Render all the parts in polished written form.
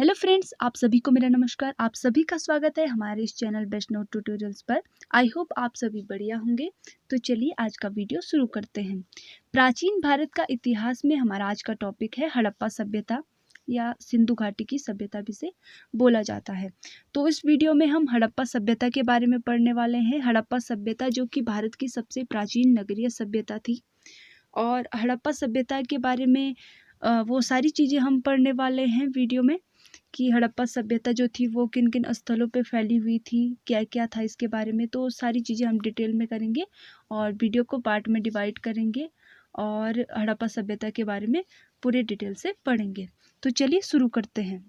Hello friends, आप सभी को मेरा नमस्कार। आप सभी का स्वागत है हमारे इस चैनल वैष्णव ट्यूटोरियल्स पर। आई होप आप सभी बढ़िया होंगे। तो चलिए आज का वीडियो शुरू करते हैं। प्राचीन भारत का इतिहास में हमारा आज का टॉपिक है हड़प्पा सभ्यता या सिंधु घाटी की सभ्यता भी से बोला जाता है। तो इस वीडियो में हम हड़प्पा सभ्यता के बारे में पढ़ने वाले हैं। हड़प्पा सभ्यता जो कि भारत की सबसे प्राचीन नगरीय सभ्यता थी, और हड़प्पा सभ्यता के बारे में वो सारी चीज़ें हम पढ़ने वाले हैं वीडियो में कि हड़प्पा सभ्यता जो थी वो किन किन स्थलों पे फैली हुई थी, क्या क्या था इसके बारे में। तो सारी चीज़ें हम डिटेल में करेंगे और वीडियो को पार्ट में डिवाइड करेंगे और हड़प्पा सभ्यता के बारे में पूरे डिटेल से पढ़ेंगे। तो चलिए शुरू करते हैं।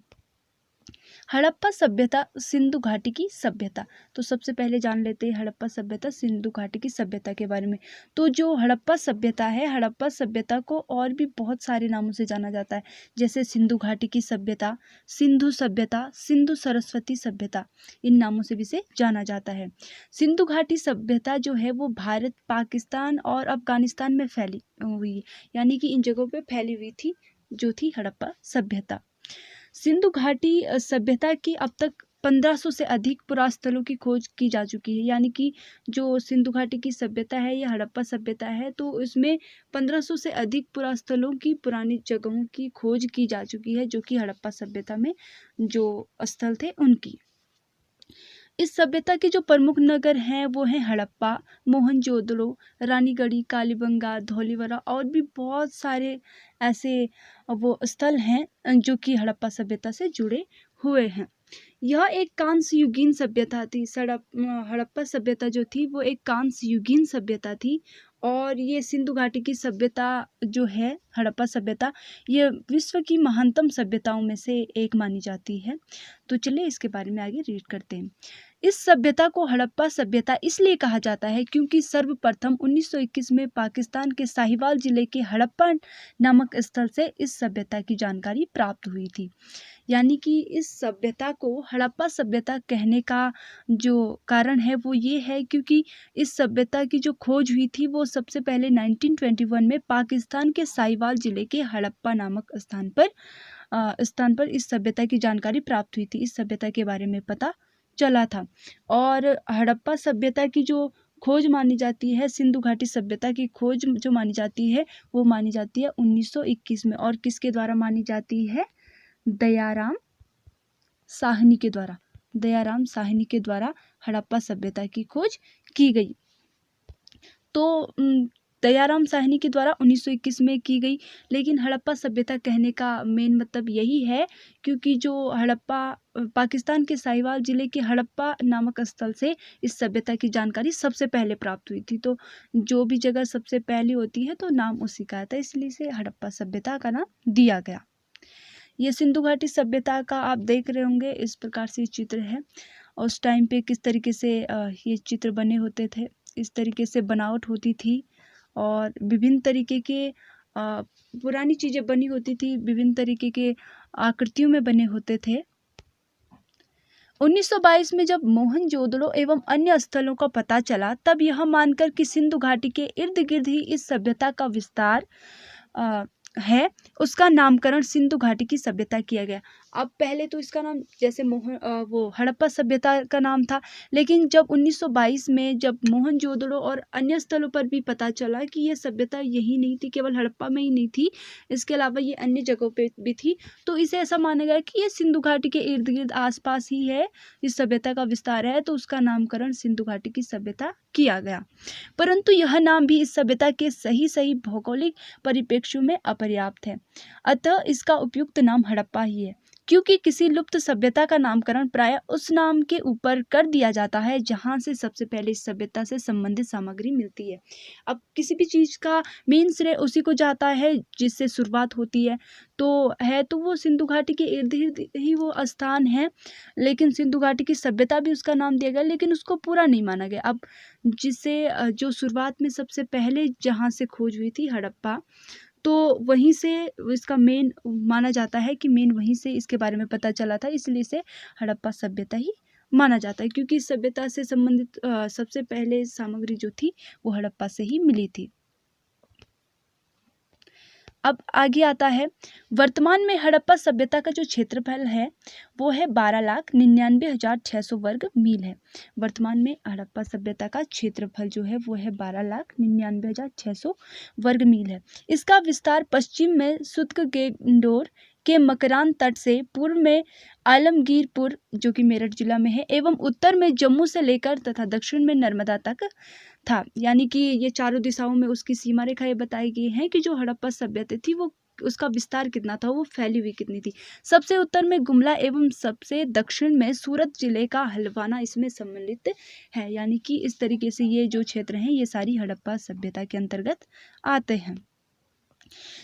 हड़प्पा सभ्यता, सिंधु घाटी की सभ्यता। तो सबसे पहले जान लेते हैं हड़प्पा सभ्यता, सिंधु घाटी की सभ्यता के बारे में। तो जो हड़प्पा सभ्यता है, हड़प्पा सभ्यता को और भी बहुत सारे नामों से जाना जाता है, जैसे सिंधु घाटी की सभ्यता, सिंधु सभ्यता, सिंधु सरस्वती सभ्यता, इन नामों से भी इसे जाना जाता है। सिंधु घाटी सभ्यता जो है वो भारत, पाकिस्तान और अफगानिस्तान में फैली हुई, यानी कि इन जगहों पे फैली हुई थी जो थी हड़प्पा सभ्यता। सिंधु घाटी सभ्यता की अब तक 1500 से अधिक पुरास्थलों की खोज की जा चुकी है। यानी कि जो सिंधु घाटी की सभ्यता है या हड़प्पा सभ्यता है, तो इसमें 1500 से अधिक पुरास्थलों की, पुरानी जगहों की खोज की जा चुकी है, जो कि हड़प्पा सभ्यता में जो स्थल थे उनकी। इस सभ्यता के जो प्रमुख नगर हैं वो हैं हड़प्पा, मोहनजोदड़ो, रानीगढ़ी, कालीबंगा, धौलीवरा और भी बहुत सारे ऐसे वो स्थल हैं जो कि हड़प्पा सभ्यता से जुड़े हुए हैं। यह एक कांस्य युगीन सभ्यता थी। हड़प्पा सभ्यता जो थी वो एक कांस्य युगीन सभ्यता थी, और ये सिंधु घाटी की सभ्यता जो है, हड़प्पा सभ्यता, ये विश्व की महानतम सभ्यताओं में से एक मानी जाती है। तो चलिए इसके बारे में आगे रीड करते हैं। इस सभ्यता को हड़प्पा सभ्यता इसलिए कहा जाता है क्योंकि सर्वप्रथम 1921 में पाकिस्तान के साहिवाल जिले के हड़प्पा नामक स्थल से इस सभ्यता की जानकारी प्राप्त हुई थी। यानी कि इस सभ्यता को हड़प्पा सभ्यता कहने का जो कारण है वो ये है क्योंकि इस सभ्यता की जो खोज हुई थी वो सबसे पहले 1921 में पाकिस्तान के साहिवाल जिले के हड़प्पा नामक स्थान पर इस सभ्यता की जानकारी प्राप्त हुई थी। इस सभ्यता के बारे में पता चला था। और हड़प्पा सभ्यता की जो खोज मानी जाती है, सिंधु घाटी सभ्यता की खोज जो मानी जाती है वो मानी जाती है 1921 में। और किसके द्वारा मानी जाती है? दयाराम साहनी के द्वारा। दयाराम साहनी के द्वारा हड़प्पा सभ्यता की खोज की गई। तो दयाराम साहनी के द्वारा 1921 में की गई। लेकिन हड़प्पा सभ्यता कहने का मेन मतलब यही है क्योंकि जो हड़प्पा, पाकिस्तान के साहिवाल जिले के हड़प्पा नामक स्थल से इस सभ्यता की जानकारी सबसे पहले प्राप्त हुई थी। तो जो भी जगह सबसे पहली होती है तो नाम उसी का आता है, इसलिए इसे हड़प्पा सभ्यता का नाम दिया गया। ये सिंधु घाटी सभ्यता का आप देख रहे होंगे, इस प्रकार से चित्र है। और उस टाइम पे किस तरीके से ये चित्र बने होते थे, इस तरीके से बनावट होती थी, और विभिन्न तरीके के पुरानी चीज़ें बनी होती थी, विभिन्न तरीके के आकृतियों में बने होते थे। 1922 में जब मोहनजोदड़ो एवं अन्य स्थलों का पता चला, तब यह मानकर कि सिंधु घाटी के इर्द गिर्द ही इस सभ्यता का विस्तार है, उसका नामकरण सिंधु घाटी की सभ्यता किया गया। अब पहले तो इसका नाम जैसे वो हड़प्पा सभ्यता का नाम था, लेकिन जब 1922 में जब मोहनजोदड़ो और अन्य स्थलों पर भी पता चला कि ये सभ्यता यही नहीं थी, केवल हड़प्पा में ही नहीं थी, इसके अलावा ये अन्य जगहों पे भी थी, तो इसे ऐसा माना गया कि ये सिंधु घाटी के इर्द गिर्द आसपास ही है, इस सभ्यता का विस्तार है, तो उसका नामकरण सिंधु घाटी की सभ्यता किया गया। परंतु यह नाम भी इस सभ्यता के सही सही भौगोलिक परिप्रेक्ष्यों में अपर्याप्त है, अतः इसका उपयुक्त नाम हड़प्पा ही है। क्योंकि किसी लुप्त सभ्यता का नामकरण प्राय उस नाम के ऊपर कर दिया जाता है जहां से सबसे पहले इस सभ्यता से संबंधित सामग्री मिलती है। अब किसी भी चीज का मेन श्रेय उसी को जाता है जिससे शुरुआत होती है, तो वो सिंधु घाटी के इर्द गिर्द ही वो स्थान है, लेकिन सिंधु घाटी की सभ्यता भी उसका नाम दिया गया, लेकिन उसको पूरा नहीं माना गया। अब जिससे जो शुरुआत में सबसे पहले जहाँ से खोज हुई थी हड़प्पा, तो वहीं से इसका मेन माना जाता है कि मेन वहीं से इसके बारे में पता चला था, इसलिए इसे हड़प्पा सभ्यता ही माना जाता है, क्योंकि इस सभ्यता से संबंधित सबसे पहले सामग्री जो थी वो हड़प्पा से ही मिली थी। अब आगे आता है, वर्तमान में हड़प्पा सभ्यता का जो क्षेत्रफल है वो है 12,99,600 वर्ग मील है। वर्तमान में हड़प्पा सभ्यता का क्षेत्रफल जो है वो है 12,99,600 वर्ग मील है। इसका विस्तार पश्चिम में सुत्कगेंडोर के मकरान तट से, पूर्व में आलमगीरपुर जो कि मेरठ जिला में है, एवं उत्तर में जम्मू से लेकर तथा दक्षिण में नर्मदा तक था। यानी कि ये चारों दिशाओं में उसकी सीमा रेखाएं बताई गई हैं कि जो हड़प्पा सभ्यता थी वो उसका विस्तार कितना था, वो फैली हुई कितनी थी। सबसे उत्तर में गुमला एवं सबसे दक्षिण में सूरत जिले का हल्द्वाना इसमें सम्मिलित है। यानी कि इस तरीके से ये जो क्षेत्र हैं ये सारी हड़प्पा सभ्यता के अंतर्गत आते हैं।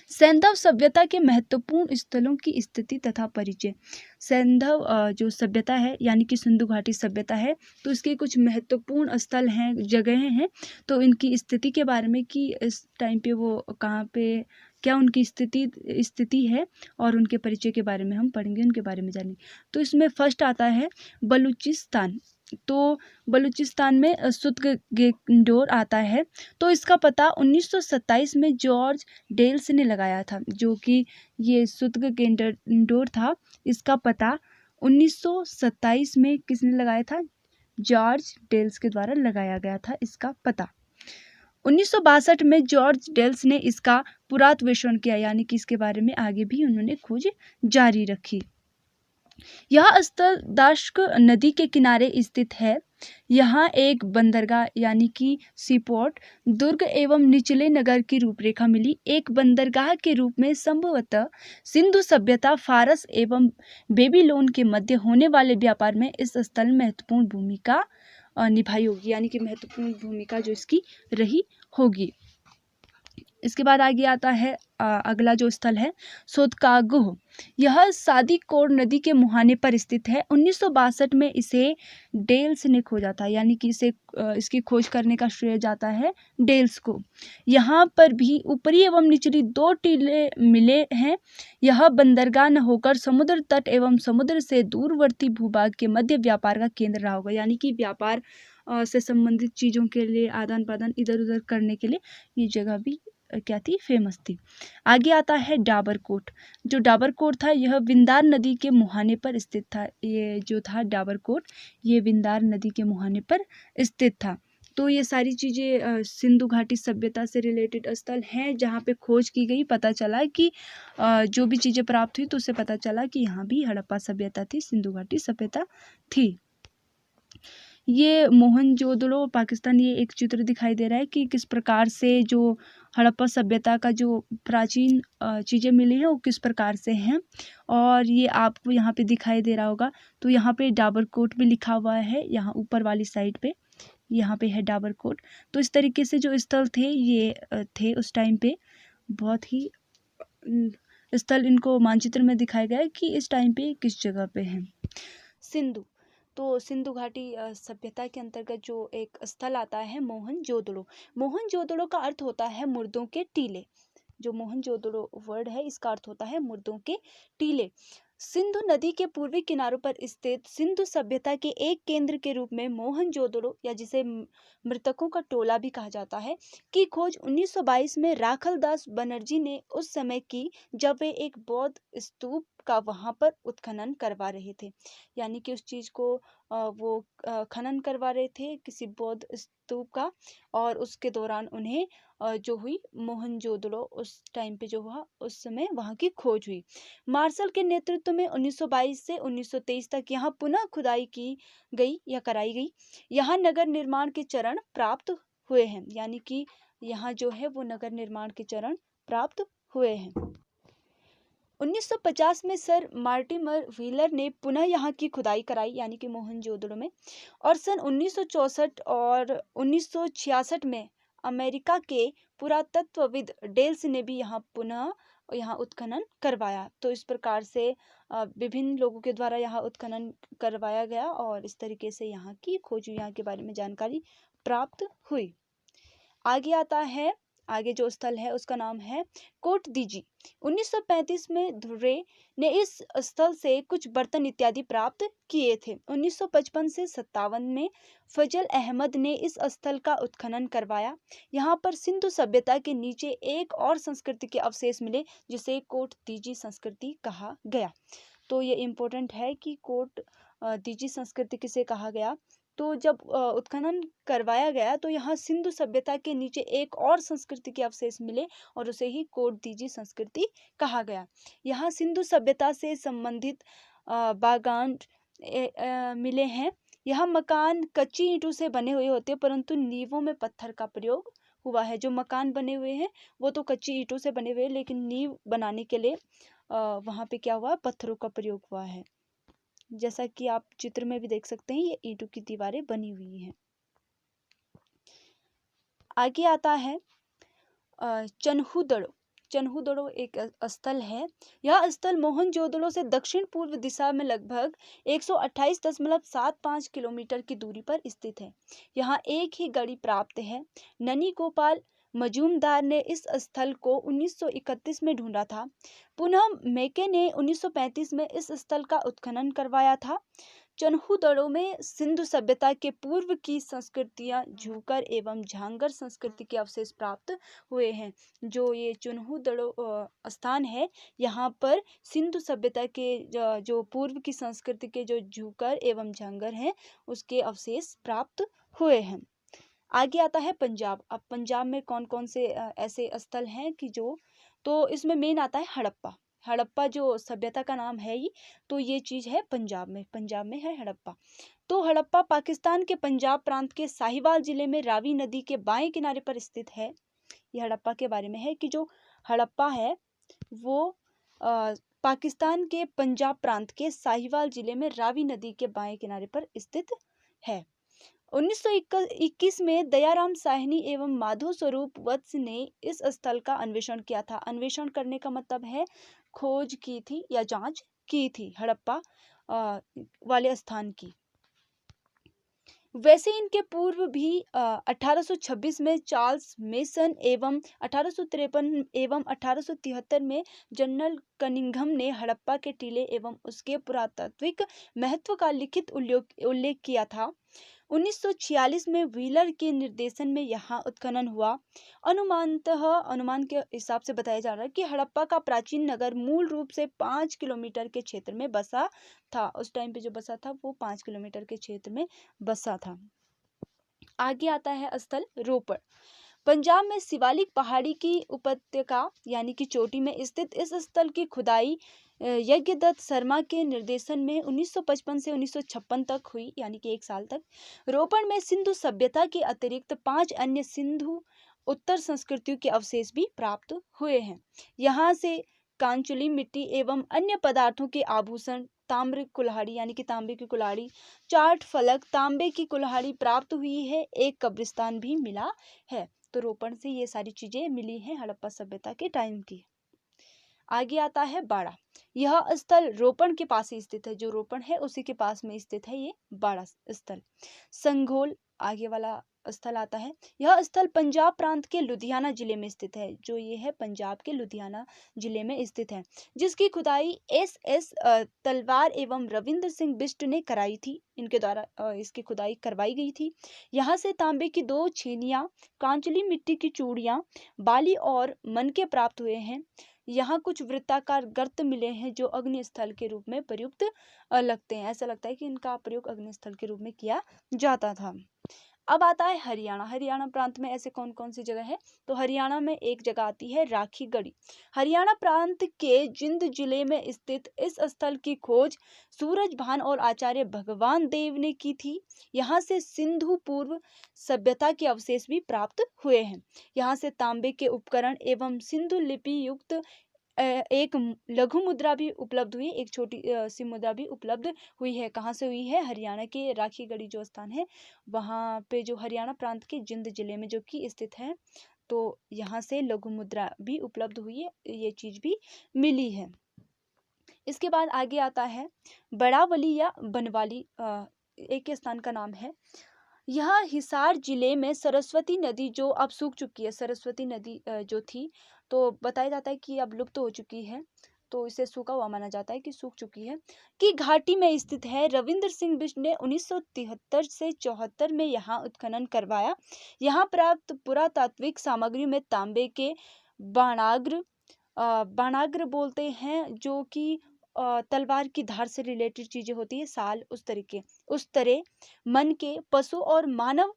सैंधव सभ्यता के महत्वपूर्ण स्थलों की स्थिति तथा परिचय। सैंधव जो सभ्यता है यानी कि सिंधु घाटी सभ्यता है, तो इसके कुछ महत्वपूर्ण स्थल हैं, जगहें हैं, तो इनकी स्थिति के बारे में कि इस टाइम पे वो कहाँ पे क्या उनकी स्थिति है और उनके परिचय के बारे में हम पढ़ेंगे, उनके बारे में जानेंगे। तो इसमें फर्स्ट आता है बलूचिस्तान। तो बलूचिस्तान में सुत्कगेंडोर आता है। तो इसका पता 1927 में जॉर्ज डेल्स ने लगाया था, जो कि ये सुत्कगेंडोर था, इसका पता 1927 में किसने लगाया था? जॉर्ज डेल्स के द्वारा लगाया गया था इसका पता। 1962 में जॉर्ज डेल्स ने इसका पुरातत्वेषण किया, यानी कि इसके बारे में आगे भी उन्होंने खोज जारी रखी। यह स्थल दाश्क नदी के किनारे स्थित है। यहाँ एक बंदरगाह यानी कि सीपोर्ट, दुर्ग एवं निचले नगर की रूपरेखा मिली। एक बंदरगाह के रूप में संभवतः सिंधु सभ्यता, फारस एवं बेबीलोन के मध्य होने वाले व्यापार में इस स्थल में महत्वपूर्ण भूमिका निभाई होगी, यानी कि महत्वपूर्ण भूमिका जो इसकी रही होगी। इसके बाद आगे आता है अगला जो स्थल है सोतकागुह। यह सादीकोट नदी के मुहाने पर स्थित है। 1962 में इसे डेल्स ने खोजा था, यानी कि इसकी खोज करने का श्रेय जाता है डेल्स को। यहाँ पर भी ऊपरी एवं निचली 2 टीले मिले हैं। यह बंदरगाह न होकर समुद्र तट एवं समुद्र से दूरवर्ती भूभाग के मध्य व्यापार का केंद्र रहा होगा, यानी कि व्यापार से संबंधित चीज़ों के लिए आदान प्रदान इधर उधर करने के लिए ये जगह भी क्या थी? फेमस थी। आगे आता है डाबरकोट। जो डाबरकोट था यह विंदार नदी के मुहाने पर स्थित था। ये जो था डाबरकोट, ये विंदार नदी के मुहाने पर स्थित था। तो ये सारी चीज़ें सिंधु घाटी सभ्यता से रिलेटेड स्थल हैं जहाँ पे खोज की गई। पता चला कि जो भी चीज़ें प्राप्त हुई तो उससे पता चला कि यहाँ भी हड़प्पा सभ्यता थी, सिंधु घाटी सभ्यता थी। ये मोहनजोदड़ो पाकिस्तान, ये एक चित्र दिखाई दे रहा है कि किस प्रकार से जो हड़प्पा सभ्यता का जो प्राचीन चीज़ें मिली हैं वो किस प्रकार से हैं, और ये आपको यहाँ पे दिखाई दे रहा होगा। तो यहाँ पे डाबरकोट भी लिखा हुआ है, यहाँ ऊपर वाली साइड पे यहाँ पे है डाबरकोट। तो इस तरीके से जो स्थल थे ये थे उस टाइम पे, बहुत ही स्थल इनको मानचित्र में दिखाया गया है कि इस टाइम पे किस जगह पे हैं। सिंधु, तो सिंधु घाटी सभ्यता के अंतर्गत जो एक स्थल आता है मोहनजोदड़ो। मोहनजोदड़ो का अर्थ होता है मुर्दों के टीले। जो मोहनजोदड़ो वर्ड है इसका अर्थ होता है मुर्दों के टीले। सिंधु नदी के पूर्वी किनारों पर स्थित सिंधु सभ्यता के एक केंद्र के रूप में मोहनजोदड़ो, या जिसे मृतकों का टोला भी कहा जाता है, की खोज 1922 में राखलदास बनर्जी ने उस समय की, जब वे एक बौद्ध स्तूप का वहां पर उत्खनन करवा रहे थे। यानी कि उस चीज को वो खनन करवा रहे थे किसी बौद्ध स्तूप का, और उसके दौरान उन्हें जो हुई मोहनजोदड़ो उस टाइम पे जो हुआ उस समय वहां की खोज हुई। मार्शल के नेतृत्व में 1922 से 1923 तक यहाँ पुनः खुदाई की गई या कराई गई। यहाँ नगर निर्माण के चरण प्राप्त हुए हैं, यानी कि यहाँ जो है वो नगर निर्माण के चरण प्राप्त हुए हैं। 1950 में सर मार्टिमर व्हीलर ने पुनः यहाँ की खुदाई कराई, यानी कि मोहनजोदड़ो में, और सन 1964 और 1966 में अमेरिका के पुरातत्वविद डेल्स ने भी यहाँ उत्खनन करवाया। तो इस प्रकार से विभिन्न लोगों के द्वारा यहाँ उत्खनन करवाया गया और इस तरीके से यहाँ की खोज, यहाँ के बारे में जानकारी प्राप्त हुई। आगे आता है आगे जो स्थल है उसका नाम है कोट दीजी। 1935 में धुर्रे ने इस स्थल से कुछ बर्तन इत्यादि प्राप्त किए थे। 1955 से 57 में फजल अहमद ने इस स्थल का उत्खनन करवाया। यहाँ पर सिंधु सभ्यता के नीचे एक और संस्कृति के अवशेष मिले जिसे कोट दीजी संस्कृति कहा गया। तो ये इम्पोर्टेंट है कि कोट दीजी संस्कृति किसे कहा गया। तो जब उत्खनन करवाया गया तो यहाँ सिंधु सभ्यता के नीचे एक और संस्कृति के अवशेष मिले और उसे ही कोट दीजी संस्कृति कहा गया। यहाँ सिंधु सभ्यता से संबंधित बागान मिले हैं। यह मकान कच्ची ईंटों से बने हुए होते हैं परंतु नींवों में पत्थर का प्रयोग हुआ है। जो मकान बने हुए हैं वो तो कच्ची ईंटों से बने हुए हैं लेकिन नींव बनाने के लिए वहाँ पे क्या हुआ, पत्थरों का प्रयोग हुआ है। जैसा कि आप चित्र में भी देख सकते हैं ये ईंटों की दीवारें बनी हुई हैं। आगे आता है चन्हूदड़ो। चन्हूदड़ो एक स्थल है। यह स्थल मोहनजोदड़ो से दक्षिण पूर्व दिशा में लगभग 128.75 किलोमीटर की दूरी पर स्थित है। यहाँ एक ही गढ़ी प्राप्त है। ननी गोपाल मजूमदार ने इस स्थल को 1931 में ढूंढा था। पुनः मेके ने 1935 में इस स्थल का उत्खनन करवाया था। चन्हूदड़ो में सिंधु सभ्यता के पूर्व की संस्कृतियां झूकर एवं झांगर संस्कृति के अवशेष प्राप्त हुए हैं। जो ये चन्हूदड़ो स्थान है यहाँ पर सिंधु सभ्यता के जो पूर्व की संस्कृति के जो झूकर एवं झांगर हैं उसके अवशेष प्राप्त हुए हैं। आगे आता है पंजाब। अब पंजाब में कौन कौन से ऐसे स्थल हैं कि जो, तो इसमें मेन आता है हड़प्पा। हड़प्पा जो सभ्यता का नाम है ही, तो ये चीज़ है पंजाब में है हड़प्पा। तो हड़प्पा पाकिस्तान के पंजाब प्रांत के साहिवाल जिले में रावी नदी के बाएं किनारे पर स्थित है। ये हड़प्पा के बारे में है कि जो हड़प्पा है वो पाकिस्तान के पंजाब प्रांत के साहिवाल जिले में रावी नदी के बाएं किनारे पर स्थित है। 1921 में दयाराम साहनी एवं माधव स्वरूप वत्स ने इस स्थल का अन्वेषण किया था। अन्वेषण करने का मतलब है खोज की थी या जांच की थी हड़प्पा वाले स्थान की। वैसे इनके पूर्व भी 1826 में चार्ल्स मेसन एवं 1853 एवं 1873 में जनरल कनिंघम ने हड़प्पा के टीले एवं उसके पुरातात्विक महत्व का लिखित उल्लेख किया था। 1946 में व्हीलर के निर्देशन में यहाँ उत्खनन हुआ। अनुमान के हिसाब से बताया जा रहा है कि हड़प्पा का प्राचीन नगर मूल रूप से 5 किलोमीटर के क्षेत्र में बसा था। उस टाइम पे जो बसा था वो 5 किलोमीटर के क्षेत्र में बसा था। आगे आता है स्थल रोपड़। पंजाब में शिवालिक पहाड़ी की उपत्यका यानी कि चोटी में स्थित इस स्थल की खुदाई यज्ञदत्त शर्मा के निर्देशन में 1955 से 1956 तक हुई, यानी कि 1 साल तक। रोपड़ में सिंधु सभ्यता के अतिरिक्त 5 अन्य सिंधु उत्तर संस्कृतियों के अवशेष भी प्राप्त हुए हैं। यहाँ से कांचुली मिट्टी एवं अन्य पदार्थों के आभूषण, ताम्र कुल्हाड़ी यानी कि तांबे की कुल्हाड़ी, चार्ट फलक, तांबे की कुल्हाड़ी प्राप्त हुई है। एक कब्रिस्तान भी मिला है। तो रोपड़ से ये सारी चीजें मिली हैं हड़प्पा सभ्यता के टाइम की। आगे आता है बाड़ा। यह स्थल रोपड़ के पास ही स्थित है। जो रोपड़ है उसी के पास में स्थित है ये बाड़ा स्थल। संघोल आगे वाला स्थल आता है। यह स्थल पंजाब प्रांत के लुधियाना जिले में स्थित है। जो ये है पंजाब के लुधियाना जिले में स्थित है, जिसकी खुदाई एस तलवार एवं रविंद्र सिंह बिष्ट ने कराई थी। इनके द्वारा इसकी खुदाई करवाई गई थी। यहाँ से तांबे की 2 छेनियाँ, कांचली मिट्टी की चूड़ियाँ, बाली और मनके प्राप्त हुए हैं। यहाँ कुछ वृत्ताकार गर्त मिले हैं जो अग्नि स्थल के रूप में प्रयुक्त लगते हैं। ऐसा लगता है कि इनका प्रयोग अग्नि स्थल के रूप में किया जाता था। अब आता है हरियाणा। हरियाणा प्रांत में ऐसे कौन कौन सी जगह है, तो हरियाणा में एक जगह आती है राखीगढ़ी। हरियाणा प्रांत के जिंद जिले में स्थित इस स्थल की खोज सूरजभान और आचार्य भगवान देव ने की थी। यहाँ से सिंधु पूर्व सभ्यता के अवशेष भी प्राप्त हुए हैं। यहाँ से तांबे के उपकरण एवं सिंधु लिपि युक्त एक लघु मुद्रा भी उपलब्ध हुई, एक छोटी सी मुद्रा भी उपलब्ध हुई है। कहाँ से हुई है, हरियाणा के राखीगढ़ी जो स्थान है वहाँ पे, जो हरियाणा प्रांत के जिंद जिले में जो कि स्थित है। तो यहाँ से लघु मुद्रा भी उपलब्ध हुई है, ये चीज भी मिली है। इसके बाद आगे आता है बड़ावली या बनवाली, एक स्थान का नाम है। यह हिसार जिले में सरस्वती नदी जो अब सूख चुकी है, सरस्वती नदी जो थी, तो बताया जाता है कि अब लुप्त हो चुकी है, तो इसे सूखा हुआ माना जाता है कि सूख चुकी है, की घाटी में स्थित है। रविंद्र सिंह बिष्ट ने 1973 से 74 में यहाँ उत्खनन करवाया। यहाँ प्राप्त पुरातात्विक सामग्री में तांबे के बाणाग्र बाणाग्र बोलते हैं, जो कि तलवार की धार से रिलेटेड चीजें होती है, साल उस तरह मन के पशु और मानव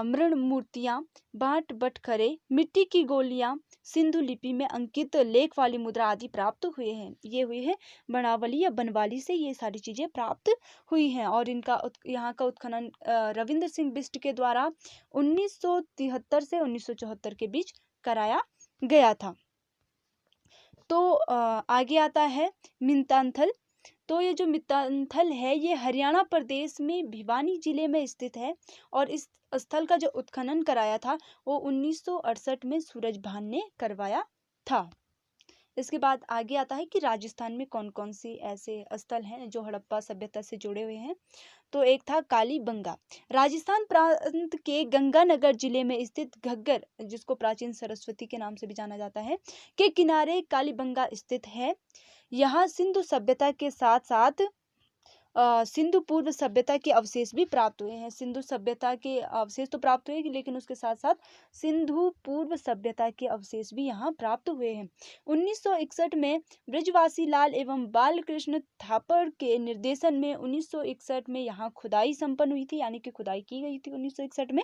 मृण मूर्तियां, बांट बटखरे, मिट्टी की गोलियां, सिंधु लिपि में अंकित लेख वाली मुद्रा आदि प्राप्त हुए हैं। ये हुई है बनावली या बनवाली से ये सारी चीजें प्राप्त हुई हैं। और इनका यहाँ का उत्खनन रविंद्र सिंह बिष्ट के द्वारा 1973 से 1974 के बीच कराया गया था। तो आगे आता है मितांथल। तो ये जो मितांथल है ये हरियाणा प्रदेश में भिवानी जिले में स्थित है, और इस स्थल का जो उत्खनन कराया था वो 1968 में सूरजभान ने करवाया था। इसके बाद आगे आता है कि राजस्थान में कौन कौन से ऐसे स्थल हैं जो हड़प्पा सभ्यता से जुड़े हुए हैं। तो एक था कालीबंगा। राजस्थान प्रांत के गंगानगर जिले में स्थित घग्गर, जिसको प्राचीन सरस्वती के नाम से भी जाना जाता है, के किनारे कालीबंगा स्थित है। यहाँ सिंधु सभ्यता के साथ साथ सिंधु पूर्व सभ्यता के अवशेष भी प्राप्त हुए हैं। सिंधु सभ्यता के अवशेष तो प्राप्त हुए, लेकिन उसके साथ साथ सिंधु पूर्व सभ्यता के अवशेष भी यहाँ प्राप्त हुए हैं। 1961 में ब्रजवासी लाल एवं बालकृष्ण थापड़ के निर्देशन में 1961 में यहाँ खुदाई संपन्न हुई थी, यानी कि खुदाई की गई थी 1961 में।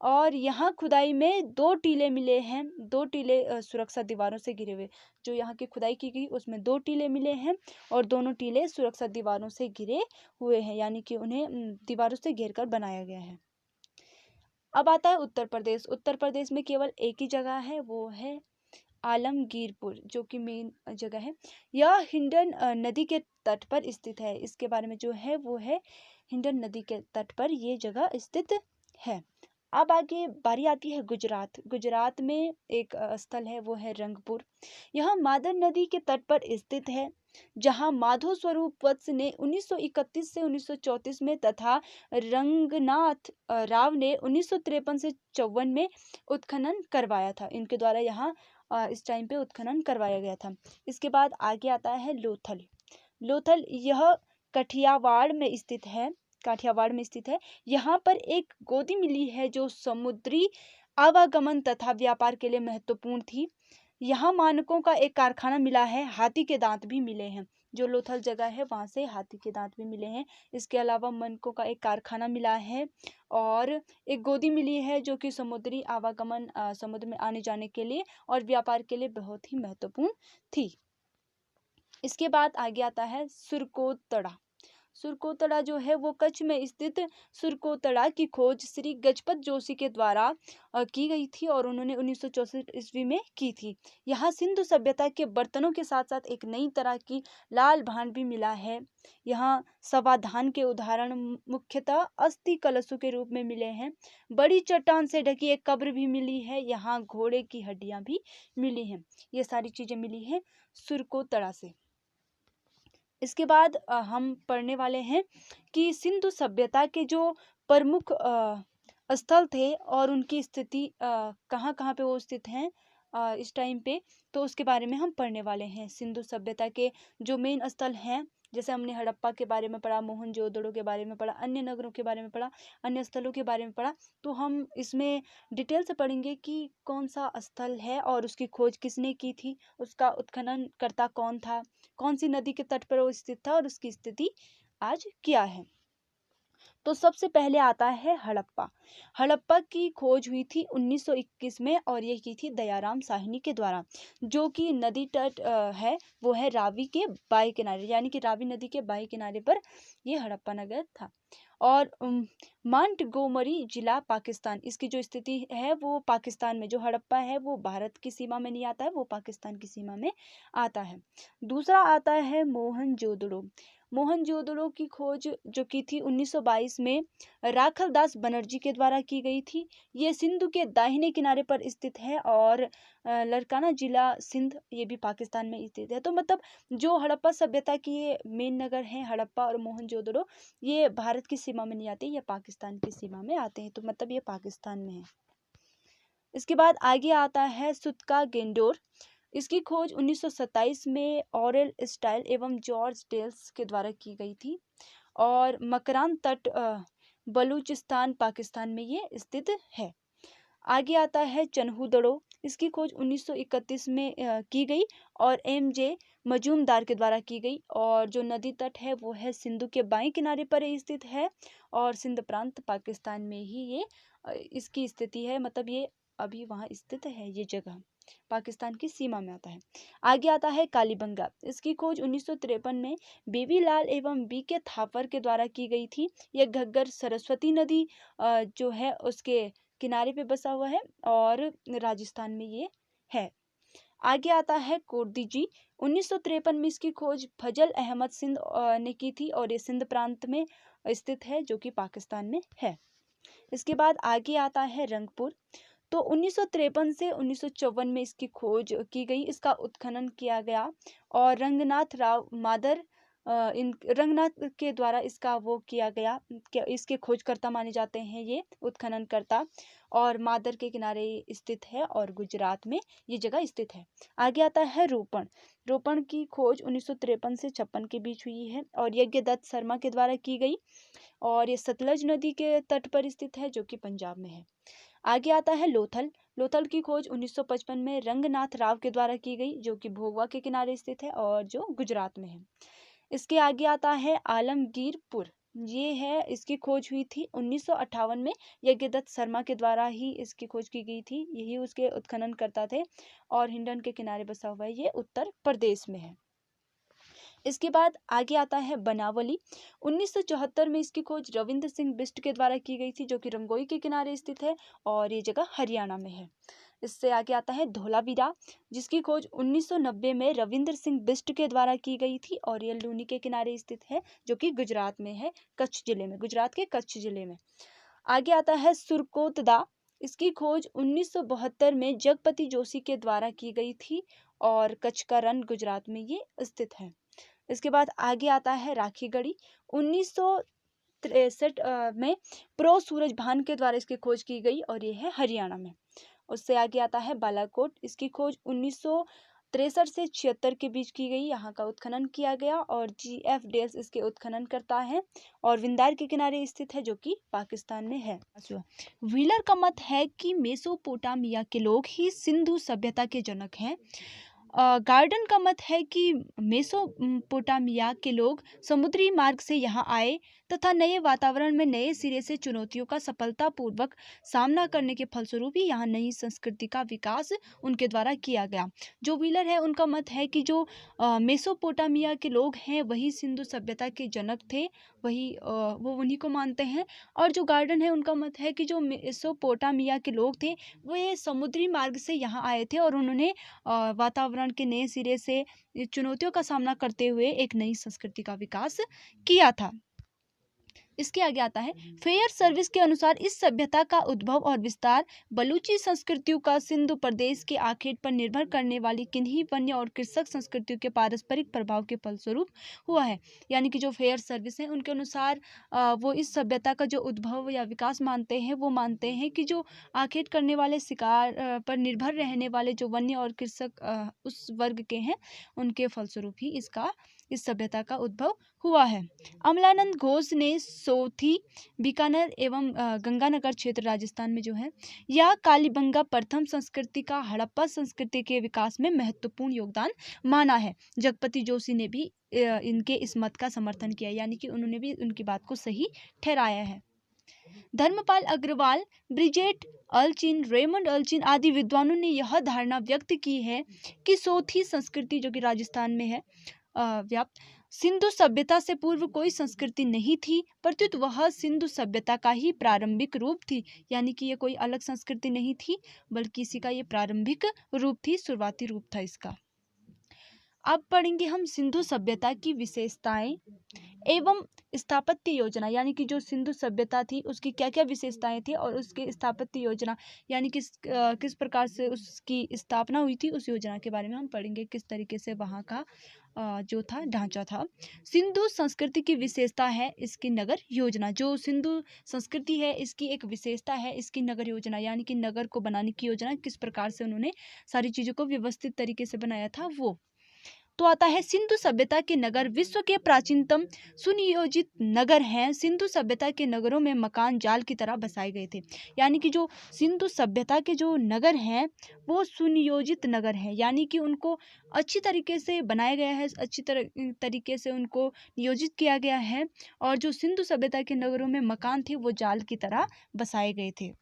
और यहाँ खुदाई में 2 टीले मिले हैं, 2 टीले सुरक्षा दीवारों से घिरे हुए। जो यहाँ की खुदाई की गई उसमें 2 टीले मिले हैं, और दोनों टीले सुरक्षा दीवारों से घिरे हुए हैं, यानी कि उन्हें दीवारों से घेर कर बनाया गया है। अब आता है उत्तर प्रदेश। उत्तर प्रदेश में केवल एक ही जगह है, वो है आलमगीरपुर, जो कि मेन जगह है। यह हिंडन नदी के तट पर स्थित है। इसके बारे में जो है वो है हिंडन नदी के तट पर ये जगह स्थित है। अब आगे बारी आती है गुजरात। गुजरात में एक स्थल है, वो है रंगपुर। यह मादर नदी के तट पर स्थित है, जहां माधो स्वरूप वत्स ने 1931 से 1934 में तथा रंगनाथ राव ने 1953 से 54 में उत्खनन करवाया था। इनके द्वारा यहाँ इस टाइम पे उत्खनन करवाया गया था। इसके बाद आगे आता है लोथल। लोथल यह काठियावाड़ में स्थित है, काठियावाड़ में स्थित है। यहाँ पर एक गोदी मिली है जो समुद्री आवागमन तथा व्यापार के लिए महत्वपूर्ण थी। यहाँ मानकों का एक कारखाना मिला है, हाथी के दांत भी मिले हैं। जो लोथल जगह है वहाँ से हाथी के दांत भी मिले हैं। इसके अलावा मानकों का एक कारखाना मिला है, और एक गोदी मिली है जो कि समुद्री आवागमन, समुद्र में आने जाने के लिए और व्यापार के लिए बहुत ही महत्वपूर्ण थी। इसके बाद आगे आता है सुरकोतड़ा। सुरकोतड़ा जो है वो कच्छ में स्थित सुरकोतड़ा की खोज श्री गजपत जोशी के द्वारा की गई थी, और उन्होंने 1964 ईस्वी में की थी। यहाँ सिंधु सभ्यता के बर्तनों के साथ साथ एक नई तरह की लाल भांड भी मिला है। यहाँ समाधान के उदाहरण मुख्यतः अस्थि कलशों के रूप में मिले हैं। बड़ी चट्टान से ढकी एक कब्र भी मिली है। यहाँ घोड़े की हड्डियां भी मिली हैं। ये सारी चीजें मिली हैं सुरकोतड़ा से। इसके बाद हम पढ़ने वाले हैं कि सिंधु सभ्यता के जो प्रमुख स्थल थे और उनकी स्थिति कहाँ कहाँ पे वो स्थित हैं इस टाइम पे, तो उसके बारे में हम पढ़ने वाले हैं। सिंधु सभ्यता के जो मेन स्थल हैं, जैसे हमने हड़प्पा के बारे में पढ़ा, मोहनजोदड़ो के बारे में पढ़ा, अन्य नगरों के बारे में पढ़ा, अन्य स्थलों के बारे में पढ़ा, तो हम इसमें डिटेल से पढ़ेंगे कि कौन सा स्थल है और उसकी खोज किसने की थी, उसका उत्खनन करता कौन था, कौन सी नदी के तट पर वो स्थित था और उसकी स्थिति आज क्या है। तो सबसे पहले आता है हड़प्पा। हड़प्पा की खोज हुई थी 1921 में, और ये की थी दयाराम साहनी के द्वारा। जो कि नदी तट है वो है रावी के बाएं किनारे, यानी कि रावी नदी के बाएं किनारे पर ये हड़प्पा नगर था। और मांटगोमरी जिला पाकिस्तान, इसकी जो स्थिति है वो पाकिस्तान में, जो हड़प्पा है वो भारत की सीमा में नहीं आता है, वो पाकिस्तान की सीमा में आता है। दूसरा आता है मोहनजोदड़ो। मोहनजोदड़ो की खोज जो की थी 1922 में राखलदास बनर्जी के द्वारा की गई थी। ये सिंधु के दाहिने किनारे पर स्थित है और लड़काना जिला सिंध ये भी पाकिस्तान में स्थित है। तो मतलब जो हड़प्पा सभ्यता की ये मेन नगर हैं हड़प्पा और मोहनजोदड़ो, ये भारत की सीमा में नहीं आते, ये पाकिस्तान की सीमा में आते हैं। तो मतलब ये पाकिस्तान में है। इसके बाद आगे आता है सुतका गेंडोर। इसकी खोज 1927 में ऑरेल स्टाइल एवं जॉर्ज टेल्स के द्वारा की गई थी और मकरान तट बलूचिस्तान पाकिस्तान में ये स्थित है। आगे आता है चन्हूदड़ो। इसकी खोज 1931 में की गई और एम.जे. मजूमदार के द्वारा की गई और जो नदी तट है वो है सिंधु के बाएं किनारे पर स्थित है और सिंध प्रांत पाकिस्तान में ही ये इसकी स्थिति है। मतलब ये अभी वहाँ स्थित है, ये जगह पाकिस्तान की सीमा में आता है। आगे आता है कालीबंगा। इसकी खोज 1953 में बेबीलाल एवं बी.के. थापर के द्वारा की गई थी। यह घग्गर सरस्वती नदी जो है उसके किनारे पे बसा हुआ है और राजस्थान में ये है। आगे आता है कोरदीजी। 1953 में इसकी खोज फजल अहमद सिंध ने की थी और ये सिंध प्रांत में स्थित है जो कि पाकिस्तान में है। इसके बाद आगे आता है रंगपुर। तो 1953 से 1954 में इसकी खोज की गई, इसका उत्खनन किया गया और रंगनाथ राव मादर इन रंगनाथ के द्वारा इसका वो किया गया। इसके खोजकर्ता माने जाते हैं ये उत्खननकर्ता और मादर के किनारे स्थित है और गुजरात में ये जगह स्थित है। आगे आता है रोपण। रोपण की खोज 1953 से 56 के बीच हुई है और यज्ञदत्त शर्मा के द्वारा की गई और ये सतलज नदी के तट पर स्थित है जो कि पंजाब में है। आगे आता है लोथल। लोथल की खोज 1955 में रंगनाथ राव के द्वारा की गई जो कि भोगवा के किनारे स्थित है और जो गुजरात में है। इसके आगे आता है आलमगीरपुर। ये है, इसकी खोज हुई थी 1958 में, यज्ञदत्त शर्मा के द्वारा ही इसकी खोज की गई थी, यही उसके उत्खनन करता थे और हिंडन के किनारे बसा हुआ है, ये उत्तर प्रदेश में है। इसके बाद आगे आता है बनावली। 1974 में इसकी खोज रविंद्र सिंह बिष्ट के द्वारा की गई थी जो कि रंगोई के किनारे स्थित है और ये जगह हरियाणा में है। इससे आगे आता है धौलावीरा, जिसकी खोज 1990 में रविंद्र सिंह बिष्ट के द्वारा की गई थी और ये लूनी के किनारे स्थित है जो कि गुजरात में है, कच्छ जिले में, गुजरात के कच्छ जिले में। आगे आता है सुरकोतदा। इसकी खोज 1972 में जगपति जोशी के द्वारा की गई थी और कच्छ का रण गुजरात में ये स्थित है। इसके बाद आगे आता है राखीगढ़ी। 1963 में प्रो सूरज भान के द्वारा इसकी खोज की गई और ये है हरियाणा में। उससे आगे आता है बालाकोट। इसकी खोज 1963 से 76 के बीच की गई, यहाँ का उत्खनन किया गया और जी.एफ. डेल्स इसके उत्खनन करता है और विंध्यार के किनारे स्थित है जो कि पाकिस्तान में है। व्हीलर का मत है कि मेसोपोटामिया के लोग ही सिंधु सभ्यता के जनक हैं। गार्डन का मत है कि मेसोपोटामिया के लोग समुद्री मार्ग से यहाँ आए तथा नए वातावरण में नए सिरे से चुनौतियों का सफलतापूर्वक सामना करने के फलस्वरूप ही यहाँ नई संस्कृति का विकास उनके द्वारा किया गया। जो व्हीलर है उनका मत है कि जो मेसोपोटामिया के लोग हैं वही सिंधु सभ्यता के जनक थे, वही वो उन्हीं को मानते हैं। और जो गार्डन है उनका मत है कि जो मेसोपोटामिया के लोग थे वो ये समुद्री मार्ग से यहाँ आए थे और उन्होंने वातावरण के नए सिरे से चुनौतियों का सामना करते हुए एक नई संस्कृति का विकास किया था। इसके आगे आता है फेयर सर्विस के अनुसार इस सभ्यता का उद्भव और विस्तार बलूची संस्कृतियों का सिंधु प्रदेश के आखेट पर निर्भर करने वाली किन्हीं वन्य और कृषक संस्कृतियों के पारस्परिक प्रभाव के फलस्वरूप हुआ है। यानी कि जो फेयर सर्विस है उनके अनुसार वो इस सभ्यता का जो उद्भव या विकास मानते हैं, वो मानते हैं कि जो आखेट करने वाले शिकार पर निर्भर रहने वाले जो वन्य और कृषक उस वर्ग के हैं उनके फलस्वरूप ही इस सभ्यता का उद्भव हुआ है। अमलानंद घोष ने सोथी, बीकानेर एवं गंगानगर क्षेत्र राजस्थान में जो है या कालीबंगा प्रथम संस्कृति का हड़प्पा संस्कृति के विकास में महत्वपूर्ण योगदान माना है। जगपति जोशी ने भी इनके इस मत का समर्थन किया, यानी कि उन्होंने भी उनकी बात को सही ठहराया है। धर्मपाल अग्रवाल, ब्रिजेट अल्चिन, रेमंड अल्चिन आदि विद्वानों ने यह धारणा व्यक्त की है कि सोथी संस्कृति जो कि राजस्थान में है व्याप्त सिंधु सभ्यता से पूर्व कोई संस्कृति नहीं थी, प्रत्युत वह सिंधु सभ्यता का ही प्रारंभिक रूप थी। यानी कि ये कोई अलग संस्कृति नहीं थी बल्कि इसी का ये प्रारंभिक रूप थी, शुरुआती रूप था इसका। अब पढ़ेंगे हम सिंधु सभ्यता की विशेषताएं एवं स्थापत्य योजना, यानी कि जो सिंधु सभ्यता थी उसकी क्या क्या विशेषताएं थी और उसके स्थापत्य योजना यानी किस प्रकार से उसकी स्थापना हुई थी, उस योजना के बारे में हम पढ़ेंगे, किस तरीके से वहाँ का जो था ढांचा था। सिंधु संस्कृति की विशेषता है इसकी नगर योजना। जो सिंधु संस्कृति है इसकी एक विशेषता है इसकी नगर योजना, यानी कि नगर को बनाने की योजना, किस प्रकार से उन्होंने सारी चीज़ों को व्यवस्थित तरीके से बनाया था वो। तो आता है सिंधु सभ्यता के नगर विश्व के प्राचीनतम सुनियोजित नगर हैं। सिंधु सभ्यता के नगरों में मकान जाल की तरह बसाए गए थे, यानी कि जो सिंधु सभ्यता के जो नगर हैं वो सुनियोजित नगर हैं, यानी कि उनको अच्छी तरीके से बनाया गया है, अच्छी तरीके से उनको नियोजित किया गया है। और जो सिंधु सभ्यता के नगरों में मकान थे वो जाल की तरह बसाए गए थे।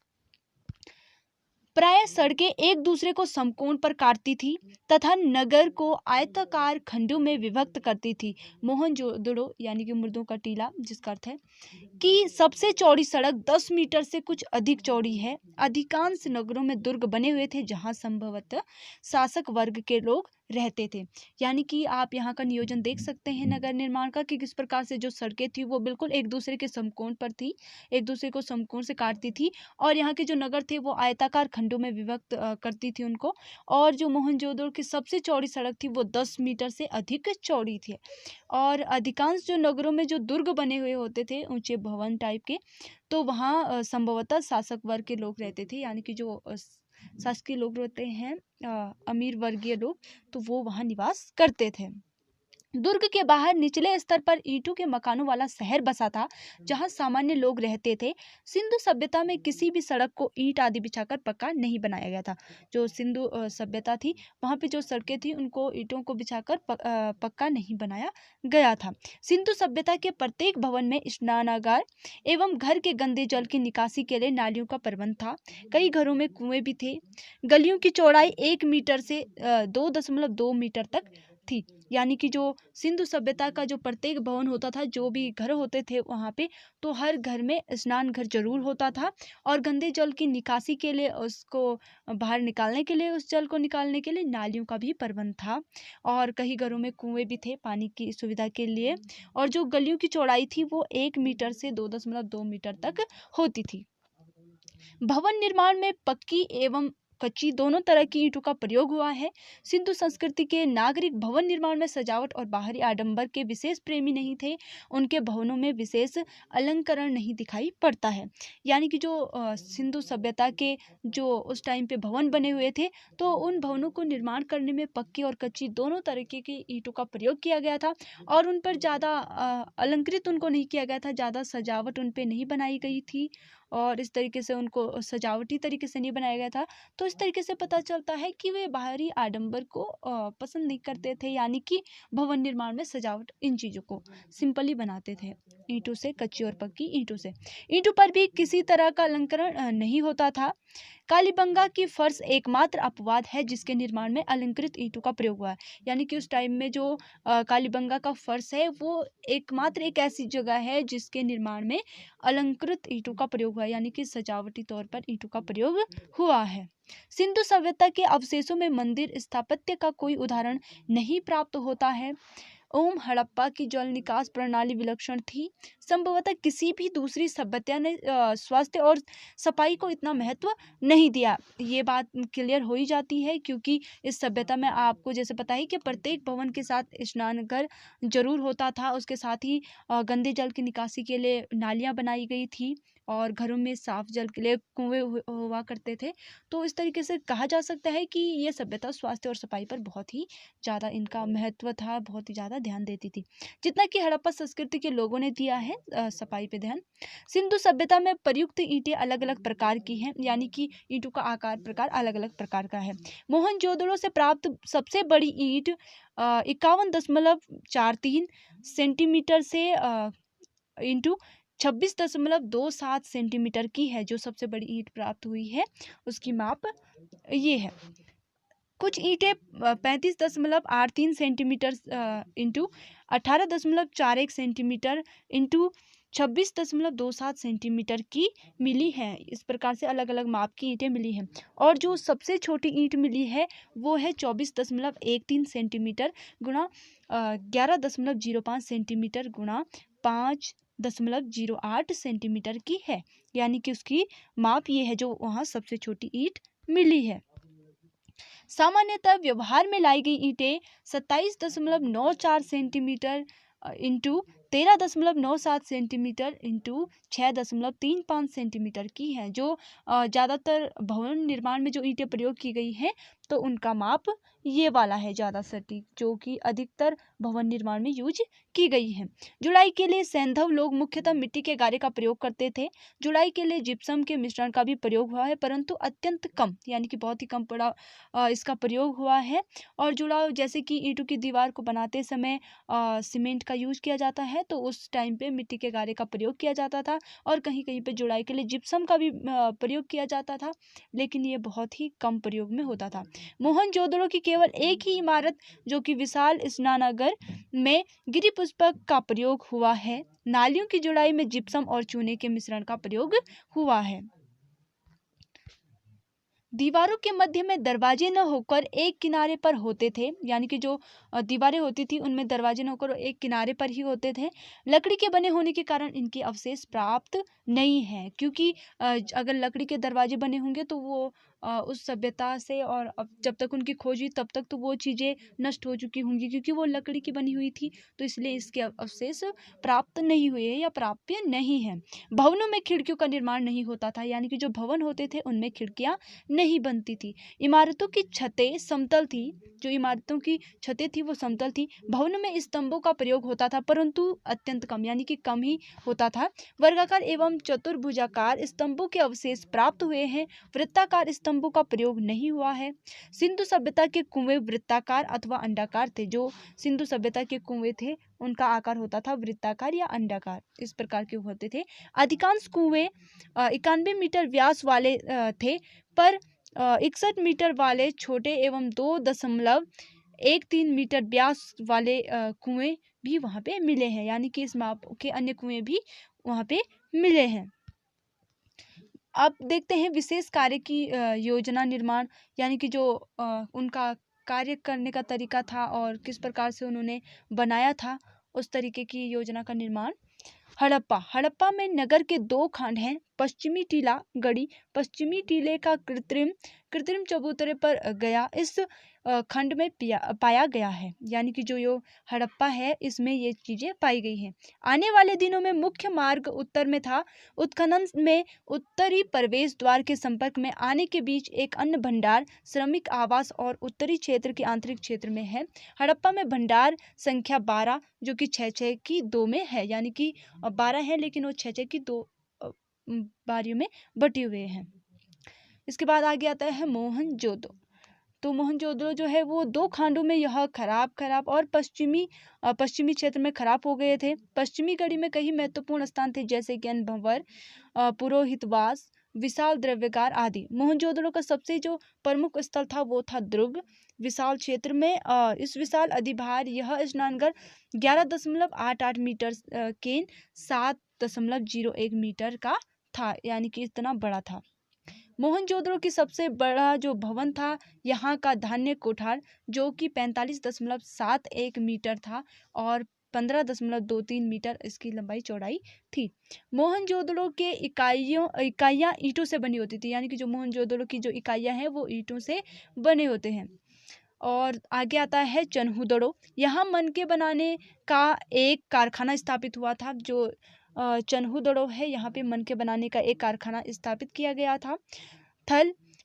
प्राय सड़कें एक दूसरे को समकोण पर काटती थी तथा नगर को आयताकार खंडों में विभक्त करती थी। मोहनजोदड़ो यानी कि मुर्दों का टीला, जिसका अर्थ है कि सबसे चौड़ी सड़क 10 मीटर से कुछ अधिक चौड़ी है। अधिकांश नगरों में दुर्ग बने हुए थे जहां संभवतः शासक वर्ग के लोग रहते थे। यानी कि आप यहाँ का नियोजन देख सकते हैं नगर निर्माण का, कि किस प्रकार से जो सड़कें थी वो बिल्कुल एक दूसरे के समकोण पर थी, एक दूसरे को समकोण से काटती थी, और यहाँ के जो नगर थे वो आयताकार खंडों में विभक्त करती थी उनको। और जो मोहनजोदड़ो की सबसे चौड़ी सड़क थी वो 10 मीटर से अधिक चौड़ी थी। और अधिकांश जो नगरों में जो दुर्ग बने हुए होते थे ऊंचे भवन टाइप के, तो वहाँ संभवतः शासक वर्ग के लोग रहते थे, यानी कि जो शासकीय लोग रहते हैं, अमीर वर्गीय लोग, तो वो वहाँ निवास करते थे। दुर्ग के बाहर निचले स्तर पर ईंटों के मकानों वाला शहर बसा था जहां सामान्य लोग रहते थे। सिंधु सभ्यता में किसी भी सड़क को ईंट आदि बिछाकर पक्का नहीं बनाया गया था। जो सिंधु सभ्यता थी वहां पे जो सड़कें थी उनको ईंटों को बिछाकर पक्का नहीं बनाया गया था। सिंधु सभ्यता के प्रत्येक भवन में स्नानागार एवं घर के गंदे जल की निकासी के लिए नालियों का प्रबंध था। कई घरों में कुएं भी थे। गलियों की चौड़ाई 1 मीटर से 2.2 मीटर तक थी। यानी कि जो सिंधु सभ्यता का जो प्रत्येक भवन होता था, जो भी घर होते थे वहाँ पे, तो हर घर में स्नान घर जरूर होता था, और गंदे जल की निकासी के लिए, उसको बाहर निकालने के लिए, उस जल को निकालने के लिए नालियों का भी प्रबंध था। और कई घरों में कुएं भी थे पानी की सुविधा के लिए। और जो गलियों की चौड़ाई थी वो 1 मीटर से 2.2 मीटर तक होती थी। भवन निर्माण में पक्की एवं कच्ची दोनों तरह की ईंटों का प्रयोग हुआ है। सिंधु संस्कृति के नागरिक भवन निर्माण में सजावट और बाहरी आडंबर के विशेष प्रेमी नहीं थे। उनके भवनों में विशेष अलंकरण नहीं दिखाई पड़ता है। यानी कि जो सिंधु सभ्यता के जो उस टाइम पे भवन बने हुए थे, तो उन भवनों को निर्माण करने में पक्की और कच्ची दोनों तरीके की ईंटों का प्रयोग किया गया था, और उन पर ज़्यादा अलंकृत उनको नहीं किया गया था, ज़्यादा सजावट उन पर नहीं बनाई गई थी, और इस तरीके से उनको सजावटी तरीके से नहीं बनाया गया था। तो इस तरीके से पता चलता है कि वे बाहरी आडंबर को पसंद नहीं करते थे, यानी कि भवन निर्माण में सजावट इन चीज़ों को सिंपली बनाते थे, ईंटों से, कच्ची और पक्की ईंटों से। ईंटों पर भी किसी तरह का अलंकरण नहीं होता था। कालीबंगा की फर्श एकमात्र अपवाद है जिसके निर्माण में अलंकृत ईंटों का प्रयोग हुआ है। यानी कि उस टाइम में जो कालीबंगा का फर्श है वो एकमात्र एक ऐसी जगह है जिसके निर्माण में अलंकृत ईंटों का प्रयोग हुआ है, यानी कि सजावटी तौर पर ईंटों का प्रयोग हुआ है। सिंधु सभ्यता के अवशेषों में मंदिर स्थापत्य का कोई उदाहरण नहीं प्राप्त होता है। हड़प्पा की जल निकास प्रणाली विलक्षण थी। संभवतः किसी भी दूसरी सभ्यता ने स्वास्थ्य और सफाई को इतना महत्व नहीं दिया। ये बात क्लियर हो ही जाती है, क्योंकि इस सभ्यता में आपको जैसे पता है कि प्रत्येक भवन के साथ स्नान घर जरूर होता था, उसके साथ ही गंदे जल की निकासी के लिए नालियाँ बनाई गई थी, और घरों में साफ जल के लिए कुएं हुआ करते थे। तो इस तरीके से कहा जा सकता है कि ये सभ्यता स्वास्थ्य और सफाई पर बहुत ही ज़्यादा इनका महत्व था, बहुत ही ज़्यादा ध्यान देती थी, जितना कि हड़प्पा संस्कृति के लोगों ने दिया है सफाई पे ध्यान। सिंधु सभ्यता में प्रयुक्त ईंटें अलग अलग प्रकार की हैं, यानी कि ईंटों का आकार प्रकार अलग अलग प्रकार का है। मोहनजोदड़ो से प्राप्त सबसे बड़ी ईंट 51.43 सेंटीमीटर से इंटू 26.27 सेंटीमीटर की है। जो सबसे बड़ी ईंट प्राप्त हुई है उसकी माप ये है। कुछ ईंटें 35.83 centimetre into 18.41 centimetre into 26.27 centimetre की मिली है। इस प्रकार से अलग अलग माप की ईंटें मिली हैं। और जो सबसे छोटी ईंट मिली है वो है 24.13 सेंटीमीटर गुणा 11.05 सेंटीमीटर गुणा 5.08 सेंटीमीटर की है, यानी कि उसकी माप ये है जो वहाँ सबसे छोटी ईंट मिली है। सामान्यतः व्यवहार में लाई गई ईंटें 27.94 centimetre into 13.97 centimetre into 6.35 centimetre की है। जो ज़्यादातर भवन निर्माण में जो ईंटें प्रयोग की गई हैं तो उनका माप ये वाला है ज़्यादा सटीक, जो कि अधिकतर भवन निर्माण में यूज की गई है। जुड़ाई के लिए सैंधव लोग मुख्यतः मिट्टी के गारे का प्रयोग करते थे। जुड़ाई के लिए जिप्सम के मिश्रण का भी प्रयोग हुआ है, परंतु अत्यंत कम, यानी कि बहुत ही कम इसका प्रयोग हुआ है। और जुड़ाव जैसे कि ईंटों की दीवार को बनाते समय सीमेंट का यूज किया जाता है, तो उस टाइम पे मिट्टी के गारे का प्रयोग किया जाता था। और कहीं कहीं पे जुड़ाई के लिए जिप्सम का भी प्रयोग किया जाता था, लेकिन ये बहुत ही कम प्रयोग में होता था। मोहनजोदड़ो की केवल एक ही इमारत जो कि विशाल स्नानागार में गिरि पुष्पक का प्रयोग हुआ है। नालियों की जुड़ाई में जिप्सम और चूने के मिश्रण का प्रयोग हुआ है। दीवारों के मध्य में दरवाजे न होकर एक किनारे पर होते थे, यानी कि जो दीवारें होती थी उनमें दरवाजे न होकर एक किनारे पर ही होते थे। लकड़ी के बने होने के कारण इनके अवशेष प्राप्त नहीं है, क्योंकि अगर लकड़ी के दरवाजे बने होंगे तो वो उस सभ्यता से, और अब जब तक उनकी खोज हुई तब तक तो वो चीज़ें नष्ट हो चुकी होंगी, क्योंकि वो लकड़ी की बनी हुई थी, तो इसलिए इसके अवशेष प्राप्त नहीं हुए या प्राप्य नहीं है। भवनों में खिड़कियों का निर्माण नहीं होता था, यानी कि जो भवन होते थे उनमें खिड़कियां नहीं बनती थी। इमारतों की छतें समतल थी, जो इमारतों की छतें थी वो समतल थी। भवनों में स्तंभों का प्रयोग होता था, परंतु अत्यंत कम, यानी कि कम ही होता था। वर्गाकार एवं चतुर्भुजाकार स्तंभों के अवशेष प्राप्त हुए हैं, वृत्ताकार स्तंभों का प्रयोग नहीं हुआ है। सिंधु सभ्यता के कुएं वृत्ताकार अथवा अंडाकार थे। जो सिंधु सभ्यता के कुएं थे उनका आकार होता था वृत्ताकार या अंडाकार, इस प्रकार के होते थे। अधिकांश कुएं 91 मीटर व्यास वाले थे, पर 61 मीटर वाले छोटे एवं 2.13 मीटर व्यास वाले कुएं भी वहाँ पे मिले हैं, यानी कि इस माप के अन्य कुएं भी वहाँ पे मिले हैं। अब देखते हैं विशेष कार्य की योजना निर्माण, यानी कि जो उनका कार्य करने का तरीका था और किस प्रकार से उन्होंने बनाया था, उस तरीके की योजना का निर्माण। हड़प्पा में नगर के 2 खंड हैं, पश्चिमी टीला गढ़ी। पश्चिमी टीले का कृत्रिम चबूतरे पर गया इस खंड में पाया गया है, यानी कि जो हड़प्पा है इसमें ये चीजें पाई गई हैं। आने वाले दिनों में मुख्य मार्ग उत्तर में था। उत्खनन में उत्तरी प्रवेश द्वार के संपर्क में आने के बीच एक अन्य भंडार, श्रमिक आवास और उत्तरी क्षेत्र के आंतरिक क्षेत्र में है। हड़प्पा में भंडार संख्या 12 जो कि 6-6 की 2 में है, यानी कि 12 है लेकिन वो 6-6 की 2 बारियों में बटे हुए हैं। इसके बाद आगे आता है मोहनजोदड़ो। तो मोहनजोदड़ो जो है वो 2 खंडों में यह खराब और पश्चिमी क्षेत्र में खराब हो गए थे। पश्चिमी कड़ी में कई महत्वपूर्ण स्थान थे, जैसे कि अनभंवर, पुरोहितवास, विशाल द्रव्यागार आदि। मोहनजोदड़ो का सबसे जो प्रमुख स्थल था वो था दुर्ग। विशाल क्षेत्र में इस विशाल अधिभार यह स्नानघर 11.88 मीटर के 7.01 मीटर का था, यानी कि इतना बड़ा था। मोहनजोदड़ो की सबसे बड़ा जो भवन था यहाँ का धान्य कोठार, जो कि 45.71 मीटर था और 15.23 मीटर इसकी लंबाई चौड़ाई थी। मोहनजोदड़ो के इकाइयाँ ईंटों से बनी होती थी, यानी कि जो मोहनजोदड़ो की जो इकाइयाँ हैं वो ईंटों से बने होते हैं। और आगे आता है चन्हुदड़ो। यहाँ मनके बनाने का एक कारखाना स्थापित हुआ था। जो चन्हुदड़ो है यहाँ पे मनके बनाने का एक कारखाना स्थापित किया गया था।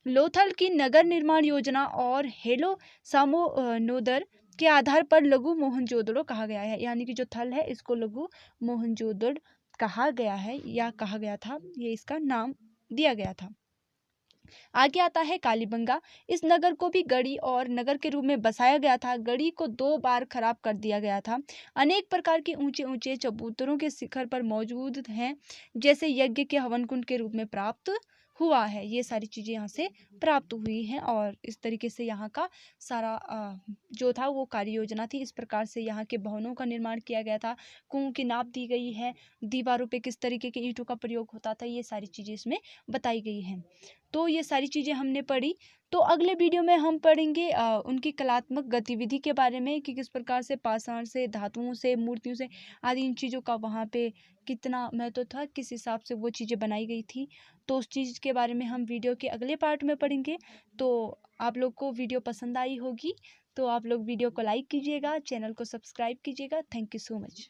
लोथल की नगर निर्माण योजना और हेलो सामोनोदर के आधार पर लघु मोहनजोदड़ो कहा गया है, यानी कि जो थल है इसको लघु मोहनजोदड़ो कहा गया है या कहा गया था, ये इसका नाम दिया गया था। आगे आता है कालीबंगा। इस नगर को भी गढ़ी और नगर के रूप में बसाया गया था। गढ़ी को 2 बार खराब कर दिया गया था। अनेक प्रकार के ऊंचे ऊंचे चबूतरों के शिखर पर मौजूद हैं, जैसे यज्ञ के हवन कुंड के रूप में प्राप्त हुआ है, ये सारी चीज़ें यहाँ से प्राप्त हुई हैं और इस तरीके से यहाँ का सारा जो था वो कार्य योजना थी। इस प्रकार से यहाँ के भवनों का निर्माण किया गया था, कुओं की नाप दी गई है, दीवारों पे किस तरीके के ईंटों का प्रयोग होता था, ये सारी चीज़ें इसमें बताई गई हैं। तो ये सारी चीज़ें हमने पढ़ी। तो अगले वीडियो में हम पढ़ेंगे उनकी कलात्मक गतिविधि के बारे में कि किस प्रकार से पाषाण से, धातुओं से, मूर्तियों से आदि इन चीज़ों का वहाँ पे कितना महत्व था, किस हिसाब से वो चीज़ें बनाई गई थी। तो उस चीज़ के बारे में हम वीडियो के अगले पार्ट में पढ़ेंगे। तो आप लोग को वीडियो पसंद आई होगी, तो आप लोग वीडियो को लाइक कीजिएगा, चैनल को सब्सक्राइब कीजिएगा। Thank you so much.